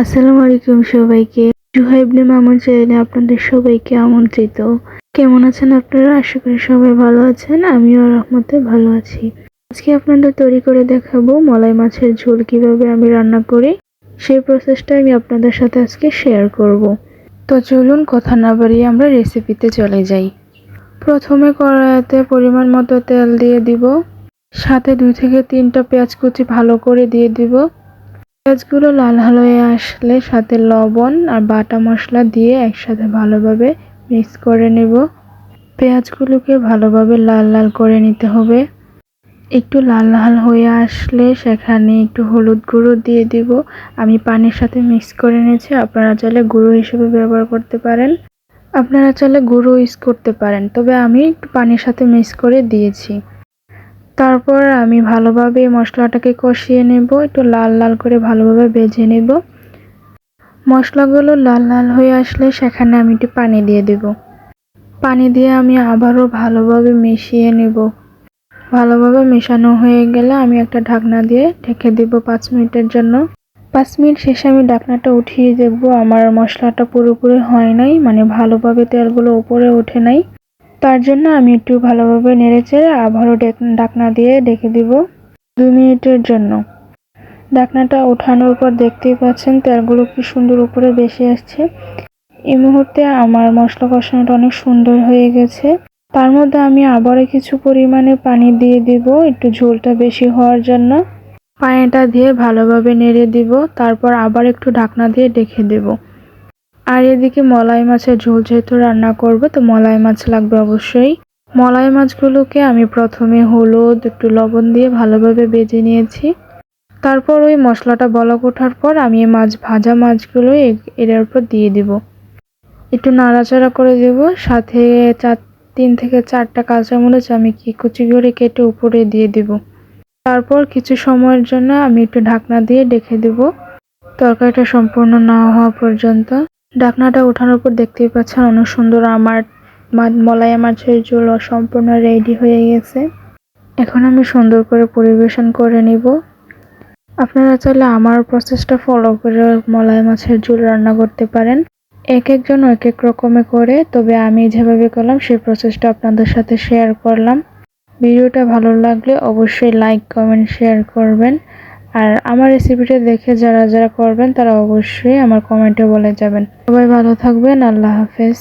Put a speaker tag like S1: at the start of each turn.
S1: আসসালামু আলাইকুম সবাইকে। জুহা ইবনে মামুন চ্যানেলে আপনাদের সবাইকে আমন্ত্রিত। কেমন আছেন আপনারা? আশা করি সবাই ভালো আছেন। আমিও রহমতে ভালো আছি। আজকে আপনাদের তৈরি করে দেখাবো মলাই মাছের ঝোল কিভাবে আমি রান্না করি। সেই প্রসেসটা আমি আপনাদের সাথে আজকে শেয়ার করব। তো চলুন কথা না বাড়িয়ে আমরা রেসিপিতে চলে যাই। প্রথমে কড়াইতে পরিমাণ মতো তেল দিয়ে দিব। সাথে 2 থেকে 3টা পেঁয়াজ কুচি ভালো করে দিয়ে দিব। পেঁয়াজগুলো লাল হয়ে আসলে সাথে লবণ আর বাটা মশলা দিয়ে একসাথে ভালোভাবে মিক্স করে নেব। পেঁয়াজগুলোকে ভালোভাবে লাল লাল করে নিতে হবে। একটু লাল লাল হয়ে আসলে সেখানে একটু হলুদ গুঁড়ো দিয়ে দিব। আমি পানির সাথে মিক্স করে নিয়েছি, আপনারা চাইলে গুঁড়ো হিসেবে ব্যবহার করতে পারেন। আপনারা চাইলে গুঁড়ো ইউজ করতে পারেন, তবে আমি একটু পানির সাথে মিক্স করে দিয়েছি। তারপর আমি ভালোভাবে মশলাটাকে কষিয়ে নেব, একটু লাল লাল করে ভালোভাবে ভেজে নেব। মশলাগুলো লাল লাল হয়ে আসলে সেখানে আমি একটু পানি দিয়ে দেব। পানি দিয়ে আমি আবারও ভালোভাবে মিশিয়ে নেব। ভালোভাবে মেশানো হয়ে গেলে আমি একটা ঢাকনা দিয়ে ঢেকে দেব 5 মিনিটের জন্য। 5 মিনিট শেষে আমি ঢাকনাটা উঠিয়ে দেখব আমার মশলাটা পুরোপুরি হয় নাই, মানে ভালোভাবে তেলগুলো উপরে ওঠে নাই। তার জন্য আমি একটু ভালোভাবে নেড়েচেড়ে আবারও ঢাকনা দিয়ে ঢেকে দিব 2 মিনিটের জন্য। ঢাকনাটা ওঠানোর পর দেখতেই পাচ্ছেন তেলগুলো কি সুন্দর উপরে ভেসে আসছে। এই মুহূর্তে আমার মশলা কষানোটা অনেক সুন্দর হয়ে গেছে। তার মধ্যে আমি আবারও কিছু পরিমাণে পানি দিয়ে দিব একটু ঝোলটা বেশি হওয়ার জন্য। পানিটা দিয়ে ভালোভাবে নেড়ে দিব, তারপর আবার একটু ঢাকনা দিয়ে ঢেকে দেব। আর এদিকে মলাই মাছের ঝোল যেহেতু রান্না করব, তো মলাই মাছ লাগবে অবশ্যই। মলাই মাছগুলোকে আমি প্রথমে হলুদ একটু লবণ দিয়ে ভালোভাবে ভেজে নিয়েছি। তারপর ওই মশলাটা বলক ওঠার পর আমি ভাজা মাছগুলো এর উপর দিয়ে দিব। একটু নাড়াচাড়া করে দেব। সাথে 3 থেকে 4টা কাঁচামরিচ আমি কুচি করে কেটে উপরে দিয়ে দিব। তারপর কিছু সময়ের জন্য আমি একটু ঢাকনা দিয়ে ঢেকে দেব, তরকারিটা সম্পূর্ণ না হওয়া পর্যন্ত। ঢাকনাটা ওঠানোর পর দেখতেই পাচ্ছেন অনেক সুন্দর আমার মলাই মাছের ঝোল সম্পূর্ণ রেডি হয়ে গেছে। এখন আমি সুন্দর করে পরিবেশন করে নিব। আপনারা চাইলে আমার প্রসেসটা ফলো করে মলাই মাছের ঝোল রান্না করতে পারেন। এক একজন এক এক রকমে করে, তবে আমি যেভাবে করলাম সেই প্রসেসটা আপনাদের সাথে শেয়ার করলাম। ভিডিওটা ভালো লাগলে অবশ্যই লাইক কমেন্ট শেয়ার করবেন। আর আমার রেসিপিটা দেখে যারা যারা করবেন তারা অবশ্যই আমার কমেন্টে বলে যাবেন। সবাই ভালো থাকবেন। আল্লাহ হাফেজ।